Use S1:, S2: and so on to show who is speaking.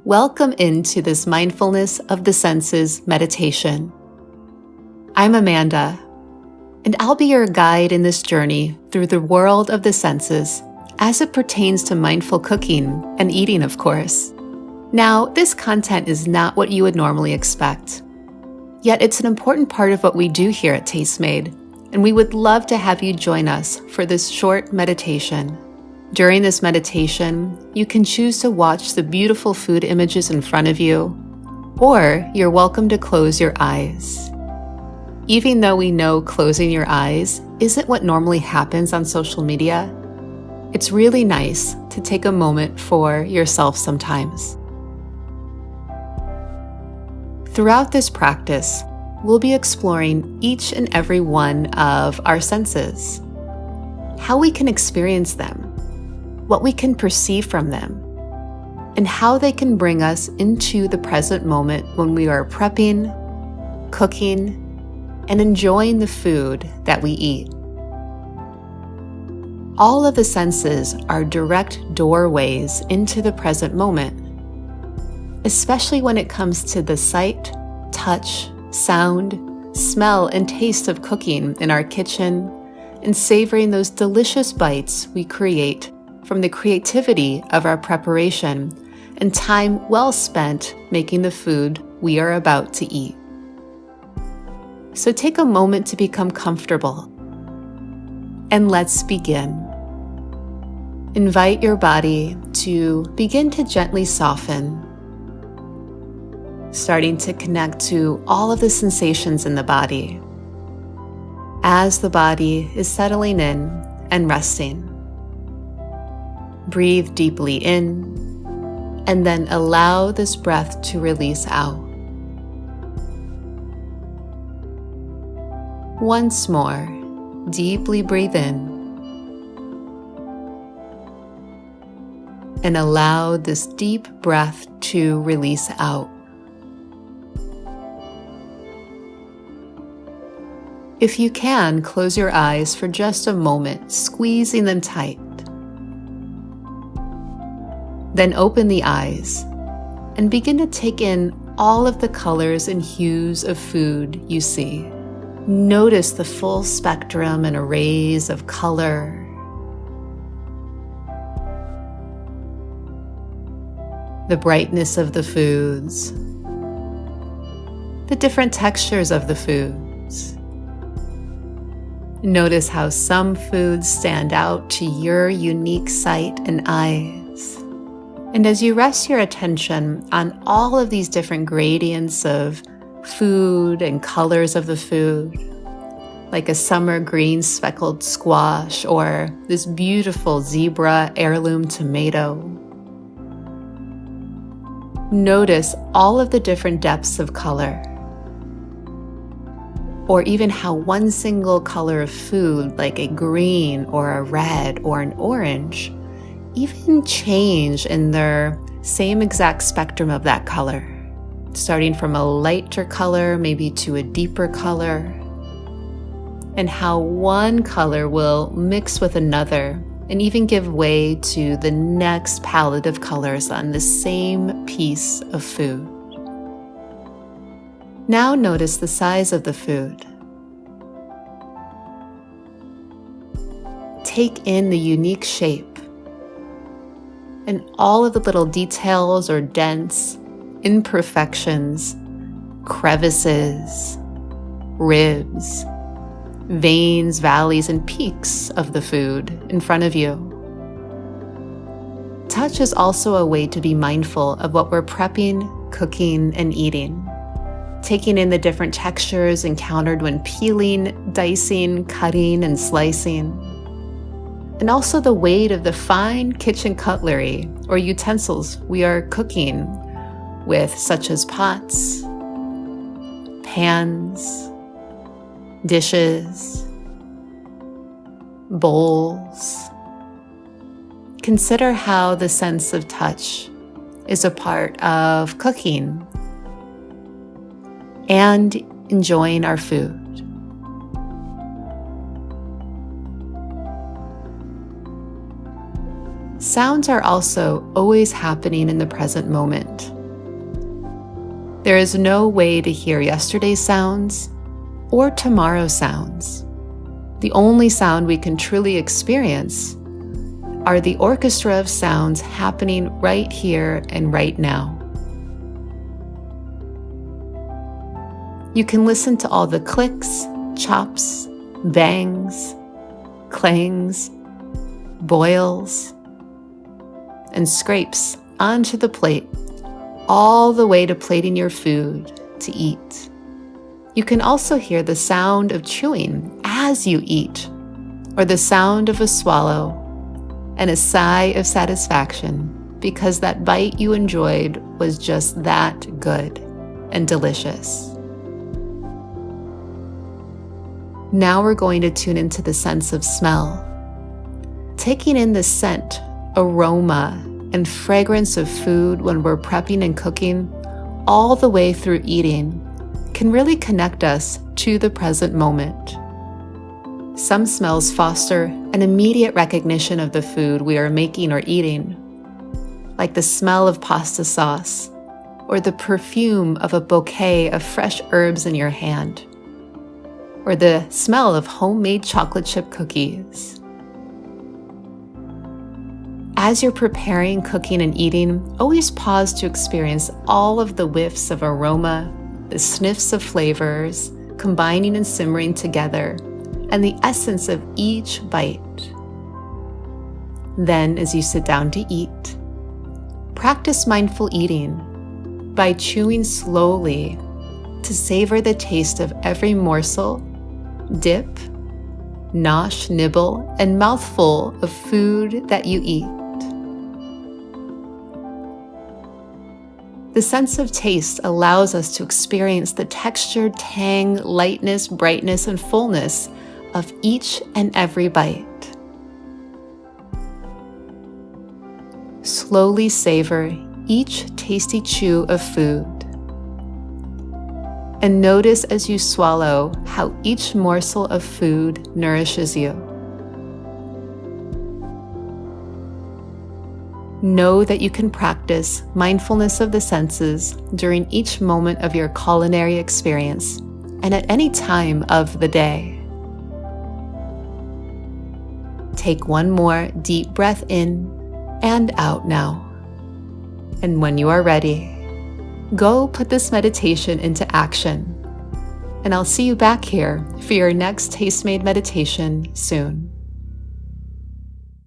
S1: Welcome into this Mindfulness of the Senses meditation. I'm Amanda, and I'll be your guide in this journey through the world of the senses as it pertains to mindful cooking and eating, of course. Now, this content is not what you would normally expect, yet it's an important part of what we do here at Tastemade, and we would love to have you join us for this short meditation. During this meditation, you can choose to watch the beautiful food images in front of you, or you're welcome to close your eyes. Even though we know closing your eyes isn't what normally happens on social media, it's really nice to take a moment for yourself sometimes. Throughout this practice, we'll be exploring each and every one of our senses, how we can experience them, what we can perceive from them, and how they can bring us into the present moment when we are prepping, cooking, and enjoying the food that we eat. All of the senses are direct doorways into the present moment, especially when it comes to the sight, touch, sound, smell, and taste of cooking in our kitchen and savoring those delicious bites we create from the creativity of our preparation and time well spent making the food we are about to eat. So take a moment to become comfortable, and let's begin. Invite your body to begin to gently soften, starting to connect to all of the sensations in the body as the body is settling in and resting. Breathe deeply in, and then allow this breath to release out. Once more, deeply breathe in, and allow this deep breath to release out. If you can, close your eyes for just a moment, squeezing them tight. Then open the eyes and begin to take in all of the colors and hues of food you see. Notice the full spectrum and arrays of color. The brightness of the foods. The different textures of the foods. Notice how some foods stand out to your unique sight and eyes. And as you rest your attention on all of these different gradients of food and colors of the food, like a summer green speckled squash or this beautiful zebra heirloom tomato, notice all of the different depths of color, or even how one single color of food, like a green or a red or an orange, even change in their same exact spectrum of that color, starting from a lighter color maybe to a deeper color, and how one color will mix with another and even give way to the next palette of colors on the same piece of food. Now notice the size of the food. Take in the unique shape and all of the little details or dents, imperfections, crevices, ribs, veins, valleys, and peaks of the food in front of you. Touch is also a way to be mindful of what we're prepping, cooking, and eating. Taking in the different textures encountered when peeling, dicing, cutting, and slicing. And also the weight of the fine kitchen cutlery or utensils we are cooking with, such as pots, pans, dishes, bowls. Consider how the sense of touch is a part of cooking and enjoying our food. sounds are also always happening in the present moment. There is no way to hear yesterday's sounds or tomorrow's sounds. The only sound we can truly experience are the orchestra of sounds happening right here and right now. You can listen to all the clicks, chops, bangs, clangs, boils, and scrapes onto the plate, all the way to plating your food to eat. You can also hear the sound of chewing as you eat, or the sound of a swallow and a sigh of satisfaction because that bite you enjoyed was just that good and delicious. Now we're going to tune into the sense of smell, taking in the scent, aroma, and fragrance of food when we're prepping and cooking, all the way through eating, can really connect us to the present moment. Some smells foster an immediate recognition of the food we are making or eating, like the smell of pasta sauce or the perfume of a bouquet of fresh herbs in your hand, or the smell of homemade chocolate chip cookies. As you're preparing, cooking, and eating, always pause to experience all of the whiffs of aroma, the sniffs of flavors, combining and simmering together, and the essence of each bite. Then, as you sit down to eat, practice mindful eating by chewing slowly to savor the taste of every morsel, dip, nosh, nibble, and mouthful of food that you eat. The sense of taste allows us to experience the texture, tang, lightness, brightness, and fullness of each and every bite. Slowly savor each tasty chew of food, and notice as you swallow how each morsel of food nourishes you. Know that you can practice mindfulness of the senses during each moment of your culinary experience and at any time of the day. Take one more deep breath in and out now. And when you are ready, go put this meditation into action. And I'll see you back here for your next Tastemade meditation soon.